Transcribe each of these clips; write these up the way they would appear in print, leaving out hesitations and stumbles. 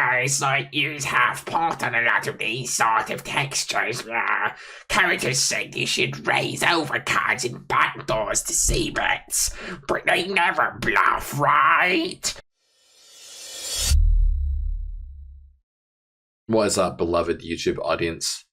guys, like, you have put on a lot of these sort of textures. Characters said you should raise overcards and backdoors to C-bets, but they never bluff, right? What is up, beloved YouTube audience?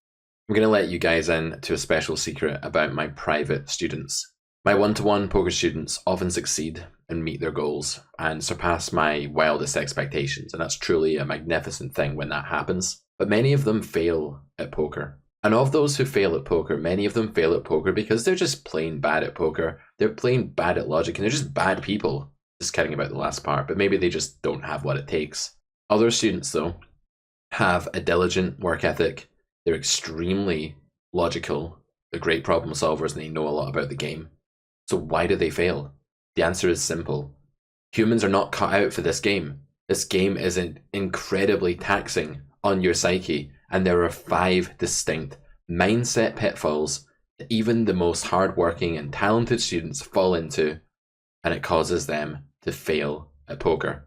I'm going to let you guys in to a special secret about my private students. My one-to-one poker students often succeed and meet their goals and surpass my wildest expectations, and that's truly a magnificent thing when that happens. But many of them fail at poker. And of those who fail at poker, many of them fail at poker because they're just plain bad at poker. They're plain bad at logic, and they're just bad people. Just kidding about the last part, but maybe they just don't have what it takes. Other students, though, have a diligent work ethic. They're extremely logical. They're great problem solvers, and they know a lot about the game. So why do they fail? The answer is simple. Humans are not cut out for this game. This game is incredibly taxing on your psyche, and there are 5 distinct mindset pitfalls that even the most hardworking and talented students fall into, and it causes them to fail at poker.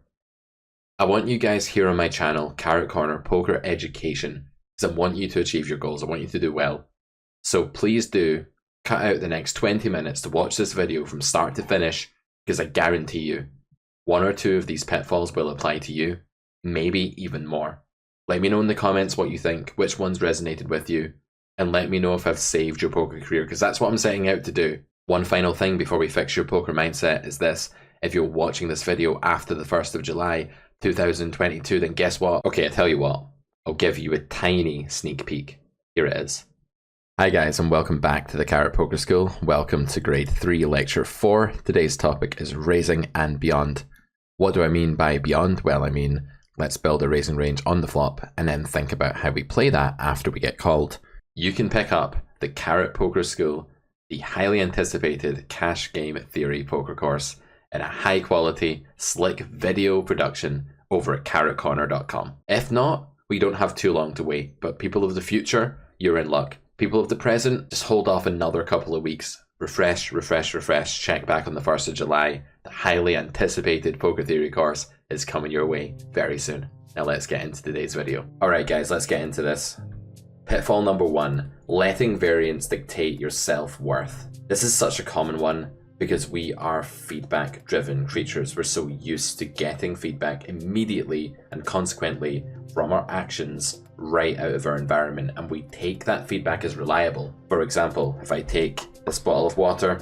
I want you guys here on my channel, Carrot Corner Poker Education, because I want you to achieve your goals. I want you to do well. So please do cut out the next 20 minutes to watch this video from start to finish, because I guarantee you, 1 or 2 of these pitfalls will apply to you, maybe even more. Let me know in the comments what you think, which ones resonated with you, and let me know if I've saved your poker career, because that's what I'm setting out to do. One final thing before we fix your poker mindset is this: if you're watching this video after the 1st of July 2022, then guess what? Okay, I tell you what, I'll give you a tiny sneak peek. Here it is. Hi guys, and welcome back to the Carrot Poker School. Welcome to grade 3 lecture 4. Today's topic is raising and beyond. What do I mean by beyond? Well, I mean, let's build a raising range on the flop and then think about how we play that after we get called. You can pick up the Carrot Poker School, the highly anticipated cash game theory poker course, in a high quality, slick video production over at carrotcorner.com. If not, we don't have too long to wait, but people of the future, you're in luck. People of the present, just hold off another couple of weeks. Refresh, check back on the 1st of July. The highly anticipated poker theory course is coming your way very soon. Now let's get into today's video. Alright guys, let's get into this. Pitfall number 1, letting variance dictate your self-worth. This is such a common one because we are feedback-driven creatures. We're so used to getting feedback immediately and consequently from our actions right out of our environment, and we take that feedback as reliable. For example, if I take this bottle of water,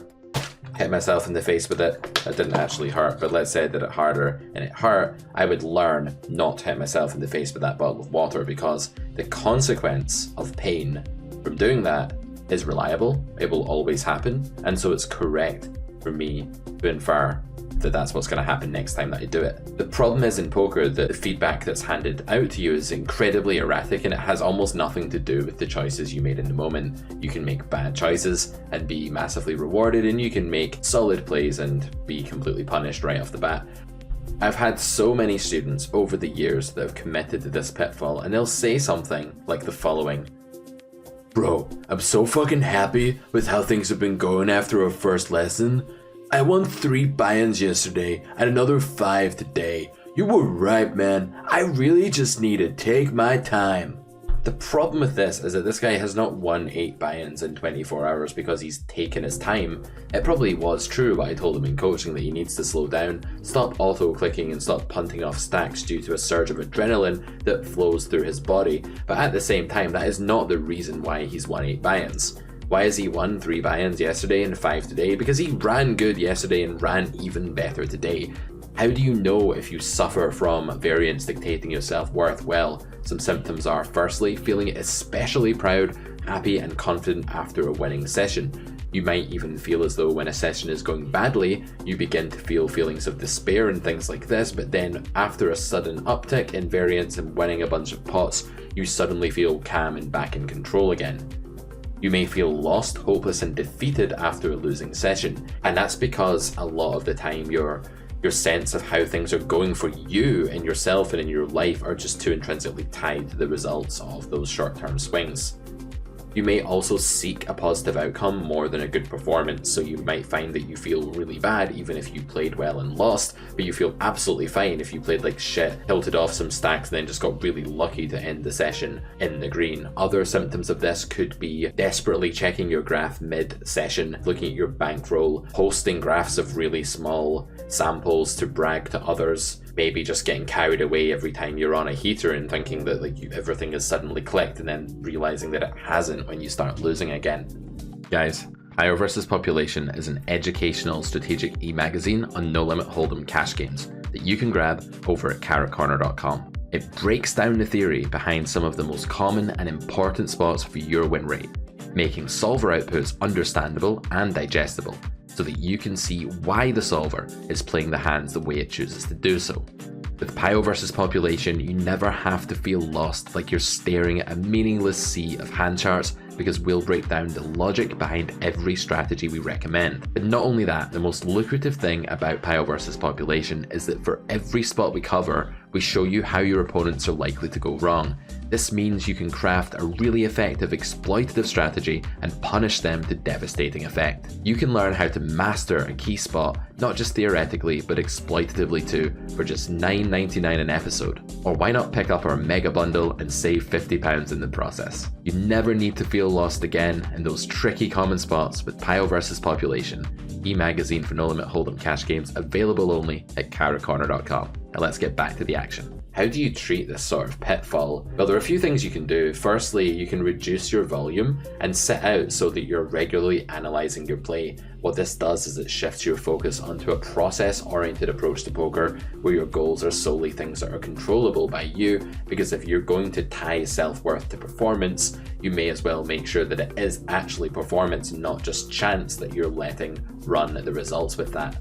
hit myself in the face with it, that didn't actually hurt, but let's say I did it harder and it hurt, I would learn not to hit myself in the face with that bottle of water, because the consequence of pain from doing that is reliable. It will always happen, and so it's correct for me to infer that that's what's going to happen next time that I do it. The problem is in poker that the feedback that's handed out to you is incredibly erratic, and it has almost nothing to do with the choices you made in the moment. You can make bad choices and be massively rewarded, and you can make solid plays and be completely punished right off the bat. I've had so many students over the years that have committed to this pitfall, and they'll say something like the following: "Bro, I'm so fucking happy with how things have been going after our first lesson. I won 3 buy-ins yesterday and another 5 today. You were right, man. I really just need to take my time." The problem with this is that this guy has not won 8 buy-ins in 24 hours because he's taken his time. It probably was true what I told him in coaching, that he needs to slow down, stop auto-clicking and stop punting off stacks due to a surge of adrenaline that flows through his body. But at the same time, that is not the reason why he's won 8 buy-ins. Why has he won 3 buy-ins yesterday and 5 today? Because he ran good yesterday and ran even better today. How do you know if you suffer from variance dictating your self-worth? Well, some symptoms are: firstly, feeling especially proud, happy and confident after a winning session. You might even feel as though when a session is going badly, you begin to feel feelings of despair and things like this, but then after a sudden uptick in variance and winning a bunch of pots, you suddenly feel calm and back in control again. You may feel lost, hopeless and defeated after a losing session, and that's because a lot of the time your sense of how things are going for you in yourself and in your life are just too intrinsically tied to the results of those short-term swings. You may also seek a positive outcome more than a good performance, so you might find that you feel really bad even if you played well and lost, but you feel absolutely fine if you played like shit, tilted off some stacks, and then just got really lucky to end the session in the green. Other symptoms of this could be desperately checking your graph mid-session, looking at your bankroll, posting graphs of really small samples to brag to others, maybe just getting carried away every time you're on a heater and thinking that everything has suddenly clicked, and then realizing that it hasn't when you start losing again. Guys, Higher vs. Population is an educational strategic e-magazine on no limit hold'em cash games that you can grab over at carrotcorner.com. It breaks down the theory behind some of the most common and important spots for your win rate, making solver outputs understandable and digestible, so that you can see why the solver is playing the hands the way it chooses to do so. With Pio vs. Population, you never have to feel lost like you're staring at a meaningless sea of hand charts, because we'll break down the logic behind every strategy we recommend. But not only that, the most lucrative thing about Pio vs. Population is that for every spot we cover, we show you how your opponents are likely to go wrong. This means you can craft a really effective exploitative strategy and punish them to devastating effect. You can learn how to master a key spot, not just theoretically, but exploitatively too, for just $9.99 an episode. Or why not pick up our mega bundle and save £50 in the process? You never need to feel lost again in those tricky common spots with Pio vs. Population, e-magazine for no limit hold'em cash games, available only at carrotcorner.com. Now let's get back to the action. How do you treat this sort of pitfall? Well, there are a few things you can do. Firstly, you can reduce your volume and set out so that you're regularly analysing your play. What this does is it shifts your focus onto a process-oriented approach to poker, where your goals are solely things that are controllable by you, because if you're going to tie self-worth to performance, you may as well make sure that it is actually performance, not just chance that you're letting run the results with that.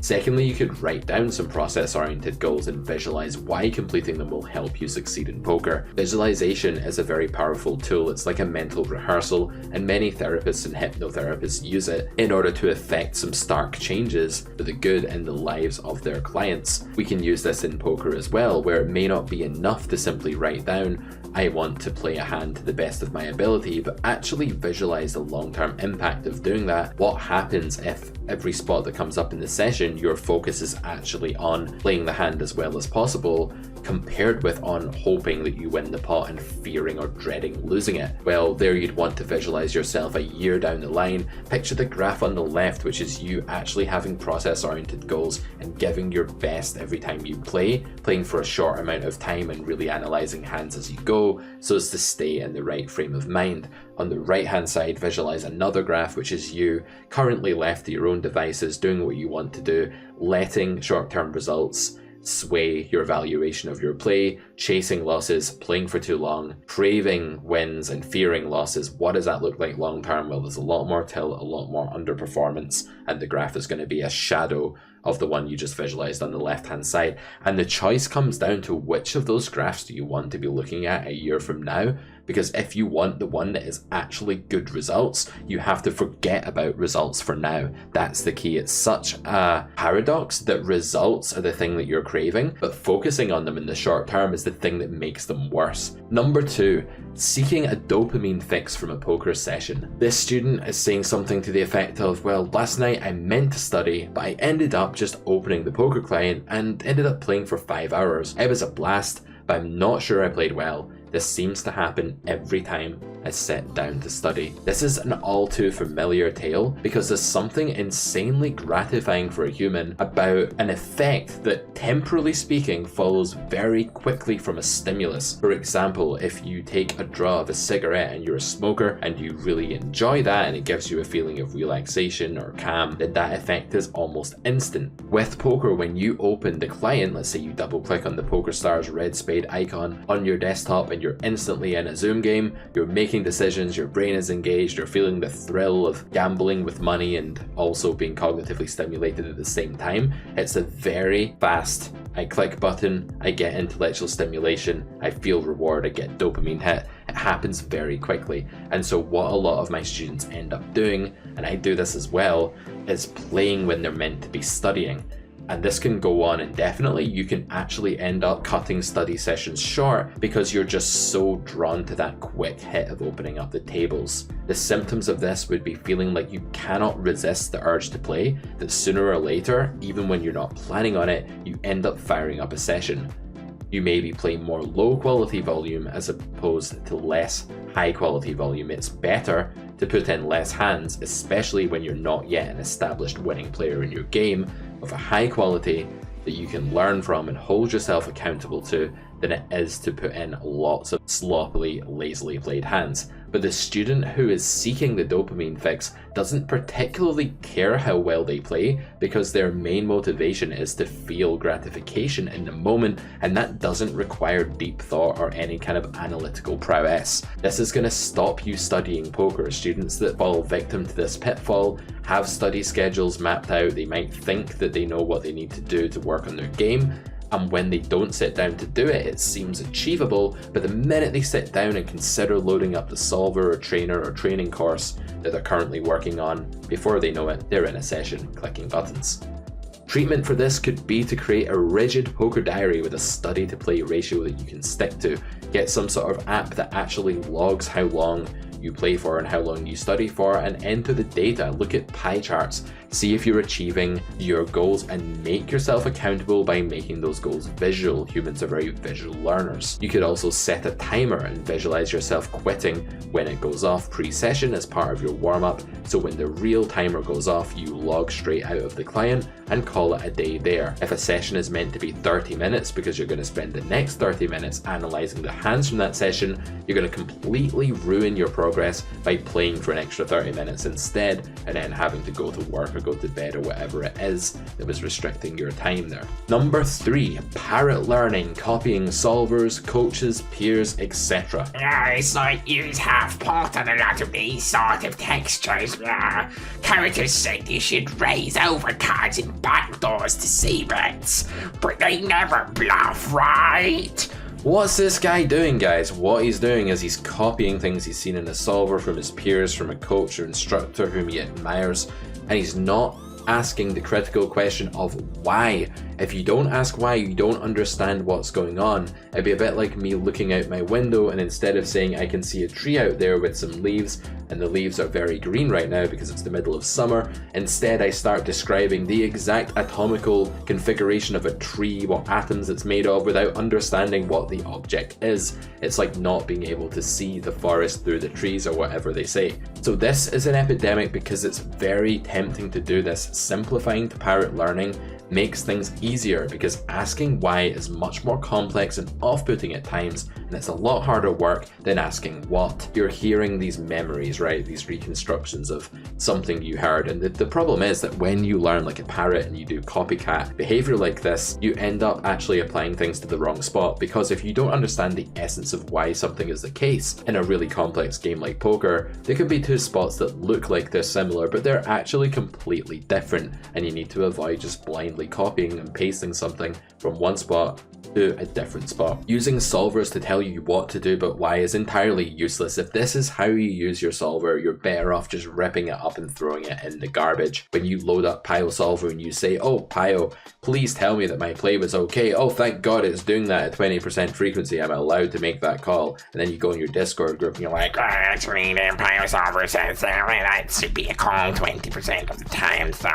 Secondly, you could write down some process-oriented goals and visualize why completing them will help you succeed in poker. Visualization is a very powerful tool. It's like a mental rehearsal, and many therapists and hypnotherapists use it in order to effect some stark changes for the good in the lives of their clients. We can use this in poker as well, where it may not be enough to simply write down, I want to play a hand to the best of my ability, but actually visualize the long-term impact of doing that. What happens if every spot that comes up in the session, your focus is actually on playing the hand as well as possible, compared with on hoping that you win the pot and fearing or dreading losing it? Well, there you'd want to visualize yourself a year down the line. Picture the graph on the left, which is you actually having process-oriented goals and giving your best every time you play, playing for a short amount of time and really analyzing hands as you go, so as to stay in the right frame of mind. On the right hand side, visualize another graph, which is you currently left to your own devices, doing what you want to do, letting short-term results sway your valuation of your play, chasing losses, playing for too long, craving wins and fearing losses. What does that look like long term? Well, there's a lot more tilt, a lot more underperformance, and the graph is going to be a shadow of the one you just visualized on the left hand side. And the choice comes down to which of those graphs do you want to be looking at a year from now, because if you want the one that is actually good results, you have to forget about results for now. That's the key. It's such a paradox that results are the thing that you're craving, but focusing on them in the short term is the thing that makes them worse. Number 2, seeking a dopamine fix from a poker session. This student is saying something to the effect of, well, last night I meant to study, but I ended up just opening the poker client and ended up playing for 5 hours. It was a blast, but I'm not sure I played well. This seems to happen every time I sit down to study. This is an all too familiar tale, because there's something insanely gratifying for a human about an effect that, temporally speaking, follows very quickly from a stimulus. For example, if you take a draw of a cigarette and you're a smoker and you really enjoy that and it gives you a feeling of relaxation or calm, then that effect is almost instant. With poker, when you open the client, let's say you double click on the PokerStars red spade icon on your desktop and you're instantly in a Zoom game, you're making decisions, your brain is engaged, you're feeling the thrill of gambling with money and also being cognitively stimulated at the same time. It's a very fast, I click button, I get intellectual stimulation, I feel reward, I get dopamine hit. It happens very quickly. And so what a lot of my students end up doing, and I do this as well, is playing when they're meant to be studying. And this can go on indefinitely. You can actually end up cutting study sessions short because you're just so drawn to that quick hit of opening up the tables. The symptoms of this would be feeling like you cannot resist the urge to play, that sooner or later, even when you're not planning on it, you end up firing up a session. You may be playing more low quality volume as opposed to less high quality volume. It's better to put in less hands, especially when you're not yet an established winning player in your game, of a high quality that you can learn from and hold yourself accountable to, than it is to put in lots of sloppily, lazily played hands. But the student who is seeking the dopamine fix doesn't particularly care how well they play, because their main motivation is to feel gratification in the moment, and that doesn't require deep thought or any kind of analytical prowess. This is going to stop you studying poker. Students that fall victim to this pitfall have study schedules mapped out. They might think that they know what they need to do to work on their game, and when they don't sit down to do it, it seems achievable, but the minute they sit down and consider loading up the solver or trainer or training course that they're currently working on, before they know it, they're in a session clicking buttons. Treatment for this could be to create a rigid poker diary with a study to play ratio that you can stick to. Get some sort of app that actually logs how long you play for and how long you study for, and enter the data. Look at pie charts, see if you're achieving your goals, and make yourself accountable by making those goals visual. Humans are very visual learners. You could also set a timer and visualize yourself quitting when it goes off pre-session as part of your warm-up, so when the real timer goes off, you log straight out of the client and call it a day there. If a session is meant to be 30 minutes because you're going to spend the next 30 minutes analyzing the hands from that session, you're going to completely ruin your progress by playing for an extra 30 minutes instead, and then having to go to work or go to bed or whatever it is that was restricting your time there. Number 3, Parrot Learning, copying solvers, coaches, peers, etc. It's like use half-pot on a lot of these sort of textures. Characters said you should raise over cards in backdoors to see bets, but they never bluff, right? What's this guy doing, guys? What he's doing is he's copying things he's seen in a solver, from his peers, from a coach or instructor whom he admires, and he's not asking the critical question of why. If you don't ask why, you don't understand what's going on. It'd be a bit like me looking out my window, and instead of saying I can see a tree out there with some leaves, and the leaves are very green right now because it's the middle of summer, instead I start describing the exact atomical configuration of a tree, what atoms it's made of, without understanding what the object is. It's like not being able to see the forest through the trees, or whatever they say. So this is an epidemic because it's very tempting to do this. Simplifying to Parrot Learning makes things easier, because asking why is much more complex and off-putting at times, and it's a lot harder work than asking what. You're hearing these memories, right? These reconstructions of something you heard, and the problem is that when you learn like a parrot and you do copycat behavior like this, you end up actually applying things to the wrong spot, because if you don't understand the essence of why something is the case in a really complex game like poker, there could be two spots that look like they're similar, but they're actually completely different, and you need to avoid just blindly copying and pasting something from one spot to a different spot. Using solvers to tell you what to do but why is entirely useless. If this is how you use your solver, you're better off just ripping it up and throwing it in the garbage. When you load up Pio Solver and you say, oh Pio, please tell me that my play was okay. Oh, thank God it's doing that at 20% frequency. I'm allowed to make that call. And then you go in your Discord group and you're like, actually, the Pio Solver says that should be a call 20% of the time, so...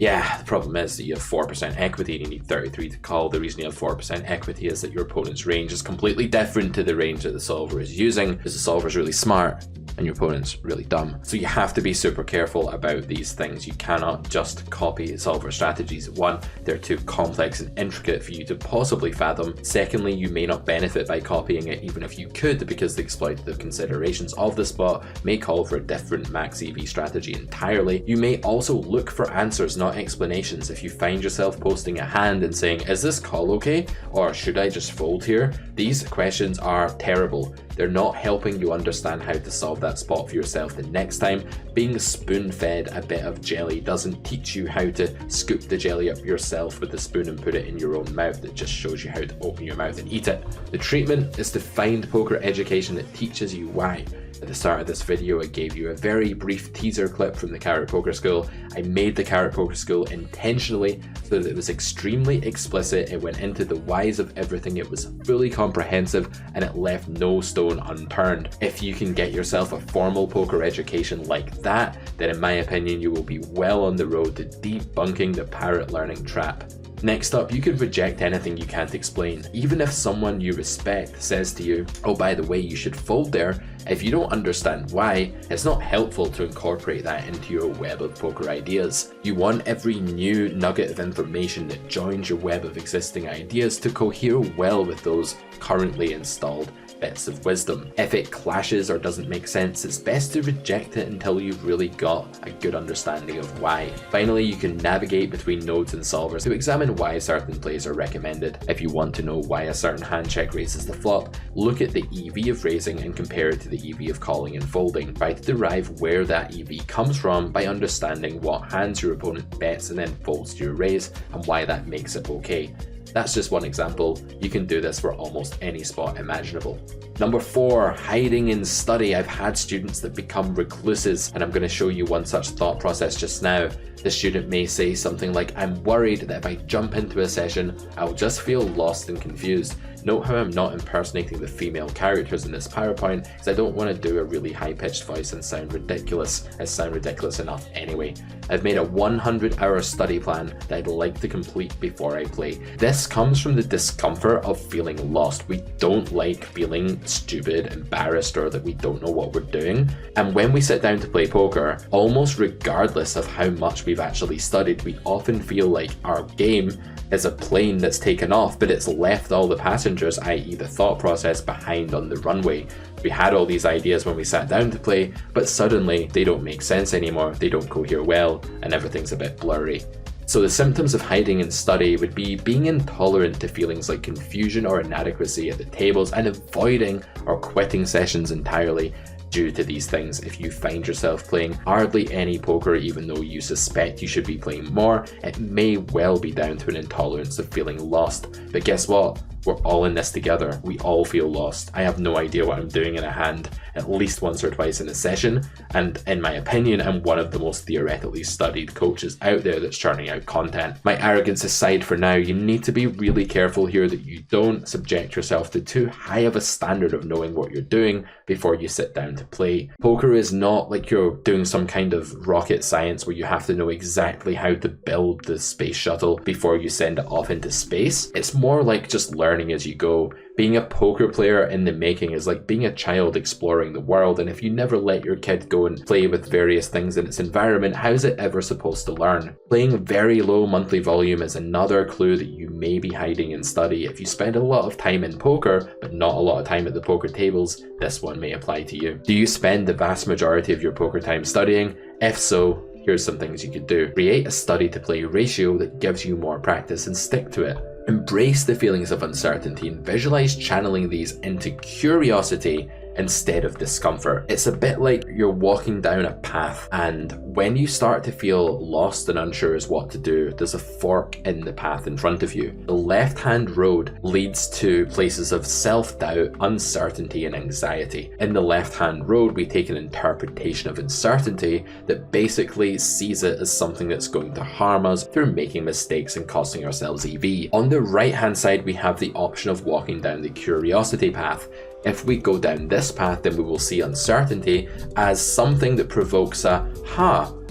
Yeah, the problem is that you have 4% equity and you need 33 to call. The reason you have 4% equity is that your opponent's range is completely different to the range that the solver is using, because the solver is really smart and your opponent's really dumb. So you have to be super careful about these things. You cannot just copy solver strategies. One, they're too complex and intricate for you to possibly fathom. Secondly, you may not benefit by copying it even if you could, because the exploitative considerations of the spot may call for a different max EV strategy entirely. You may also look for answers, not explanations. If you find yourself posting a hand and saying, is this call okay? Or should I just fold here? These questions are terrible. They're not helping you understand how to solve that spot for yourself the next time. Being spoon-fed a bit of jelly doesn't teach you how to scoop the jelly up yourself with the spoon and put it in your own mouth. It just shows you how to open your mouth and eat it. The treatment is to find poker education that teaches you why. At the start of this video, I gave you a very brief teaser clip from the Carrot Poker School. I made the Carrot Poker School intentionally so that it was extremely explicit, it went into the whys of everything, it was fully comprehensive, and it left no stone unturned. If you can get yourself a formal poker education like that, then in my opinion you will be well on the road to debunking the Parrot Learning trap. Next up, you could reject anything you can't explain. Even if someone you respect says to you, oh by the way, you should fold there, if you don't understand why, it's not helpful to incorporate that into your web of poker ideas. You want every new nugget of information that joins your web of existing ideas to cohere well with those currently installed bits of wisdom. If it clashes or doesn't make sense, it's best to reject it until you've really got a good understanding of why. Finally, you can navigate between nodes and solvers to examine why certain plays are recommended. If you want to know why a certain hand check raises the flop, look at the EV of raising and compare it to the EV of calling and folding. Try to derive where that EV comes from by understanding what hands your opponent bets and then folds to your raise and why that makes it okay. That's just one example. You can do this for almost any spot imaginable. Number 4, hiding in study. I've had students that become recluses, and I'm going to show you one such thought process just now. The student may say something like, I'm worried that if I jump into a session, I'll just feel lost and confused. Note how I'm not impersonating the female characters in this PowerPoint, because I don't want to do a really high-pitched voice and sound ridiculous. I sound ridiculous enough anyway. I've made a 100-hour study plan that I'd like to complete before I play. This comes from the discomfort of feeling lost. We don't like feeling stupid, embarrassed, or that we don't know what we're doing. And when we sit down to play poker, almost regardless of how much we've actually studied, we often feel like our game is a plane that's taken off, but it's left all the passengers, i.e. the thought process, behind on the runway. We had all these ideas when we sat down to play, but suddenly they don't make sense anymore, they don't cohere well, and everything's a bit blurry. So the symptoms of hiding in study would be being intolerant to feelings like confusion or inadequacy at the tables and avoiding or quitting sessions entirely due to these things. If you find yourself playing hardly any poker even though you suspect you should be playing more, it may well be down to an intolerance of feeling lost. But guess what? We're all in this together. We all feel lost. I have no idea what I'm doing in a hand at least once or twice in a session, and in my opinion, I'm one of the most theoretically studied coaches out there that's churning out content. My arrogance aside for now, you need to be really careful here that you don't subject yourself to too high of a standard of knowing what you're doing before you sit down to play. Poker is not like you're doing some kind of rocket science where you have to know exactly how to build the space shuttle before you send it off into space. It's more like just learning as you go. Being a poker player in the making is like being a child exploring the world, and if you never let your kid go and play with various things in its environment, how is it ever supposed to learn? Playing very low monthly volume is another clue that you may be hiding in study. If you spend a lot of time in poker, but not a lot of time at the poker tables, this one may apply to you. Do you spend the vast majority of your poker time studying? If so, here's some things you could do. Create a study to play ratio that gives you more practice and stick to it. Embrace the feelings of uncertainty and visualize channeling these into curiosity instead of discomfort. It's a bit like you're walking down a path, and when you start to feel lost and unsure as what to do, there's a fork in the path in front of you. The left-hand road leads to places of self-doubt, uncertainty, and anxiety. In the left-hand road, we take an interpretation of uncertainty that basically sees it as something that's going to harm us through making mistakes and costing ourselves EV. On the right-hand side, we have the option of walking down the curiosity path. If we go down this path, then we will see uncertainty as something that provokes a,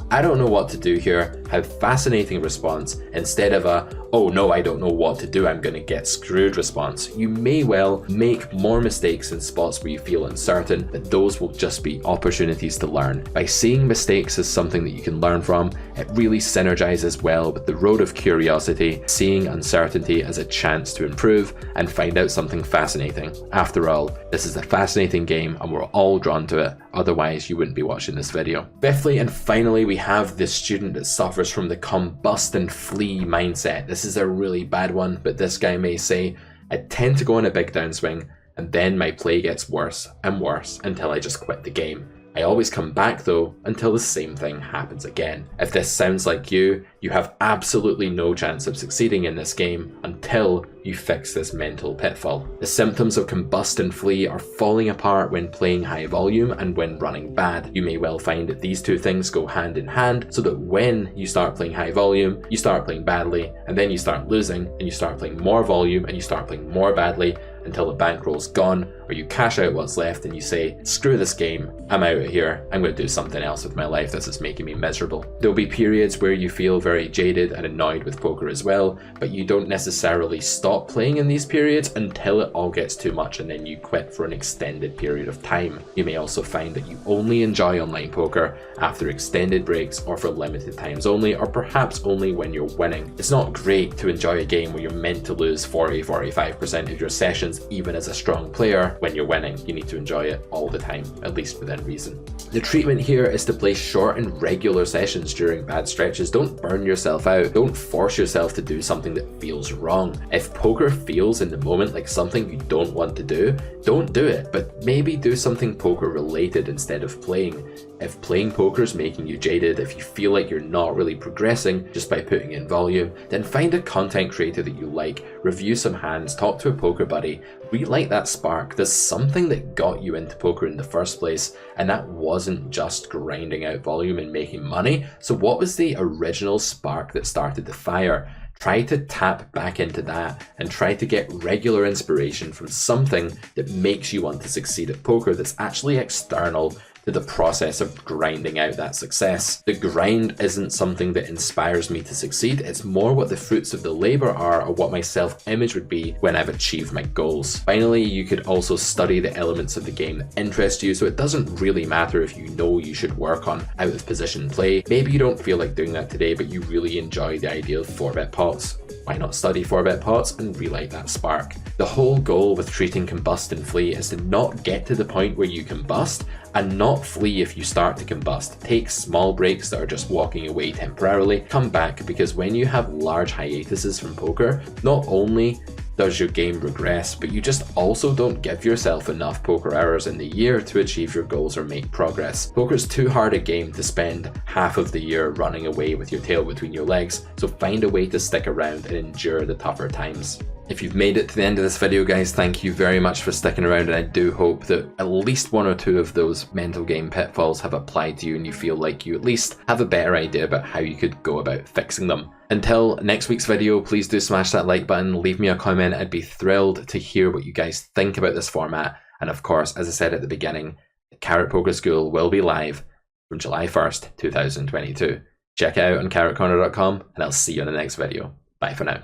I don't know what to do here, how fascinating response, instead of a, oh no, I don't know what to do, I'm gonna get screwed response. You may well make more mistakes in spots where you feel uncertain, but those will just be opportunities to learn. By seeing mistakes as something that you can learn from, it really synergizes well with the road of curiosity, seeing uncertainty as a chance to improve and find out something fascinating. After all, this is a fascinating game and we're all drawn to it, otherwise you wouldn't be watching this video. Fifthly and finally, we have the student that suffers from the combust and flee mindset. This is a really bad one, but this guy may say, I tend to go on a big downswing and then my play gets worse and worse until I just quit the game. I always come back though until the same thing happens again. If this sounds like you have absolutely no chance of succeeding in this game until you fix this mental pitfall. The symptoms of Combust and Flee are falling apart when playing high volume and when running bad. You may well find that these two things go hand in hand, so that when you start playing high volume, you start playing badly, and then you start losing, and you start playing more volume, and you start playing more badly, until the bankroll's gone, or you cash out what's left and you say, screw this game, I'm out of here, I'm going to do something else with my life, this is making me miserable. There'll be periods where you feel very jaded and annoyed with poker as well, but you don't necessarily stop playing in these periods until it all gets too much and then you quit for an extended period of time. You may also find that you only enjoy online poker after extended breaks or for limited times only, or perhaps only when you're winning. It's not great to enjoy a game where you're meant to lose 40-45% of your sessions even as a strong player. When you're winning, you need to enjoy it all the time, at least within reason. The treatment here is to play short and regular sessions during bad stretches. Don't burn yourself out. Don't force yourself to do something that feels wrong. If poker feels in the moment like something you don't want to do, don't do it, but maybe do something poker related instead of playing. If playing poker is making you jaded, if you feel like you're not really progressing just by putting in volume, then find a content creator that you like, review some hands, talk to a poker buddy, relight that spark. There's something that got you into poker in the first place, and that wasn't just grinding out volume and making money. So what was the original spark that started the fire? Try to tap back into that and try to get regular inspiration from something that makes you want to succeed at poker that's actually external to the process of grinding out that success. The grind isn't something that inspires me to succeed, it's more what the fruits of the labor are, or what my self-image would be when I've achieved my goals. Finally, you could also study the elements of the game that interest you, so it doesn't really matter if you know you should work on out of position play. Maybe you don't feel like doing that today, but you really enjoy the idea of 4-bet pots. Why not study 4-bet pots and relight that spark? The whole goal with treating Combust and Flee is to not get to the point where you combust and not flee if you start to combust. Take small breaks that are just walking away temporarily, come back, because when you have large hiatuses from poker, not only does your game regress, but you just also don't give yourself enough poker hours in the year to achieve your goals or make progress. Poker's too hard a game to spend half of the year running away with your tail between your legs, so find a way to stick around and endure the tougher times. If you've made it to the end of this video, guys, thank you very much for sticking around, and I do hope that at least one or two of those mental game pitfalls have applied to you and you feel like you at least have a better idea about how you could go about fixing them. Until next week's video, please do smash that like button, leave me a comment. I'd be thrilled to hear what you guys think about this format. And of course, as I said at the beginning, the Carrot Poker School will be live from July 1st, 2022. Check it out on carrotcorner.com, and I'll see you in the next video. Bye for now.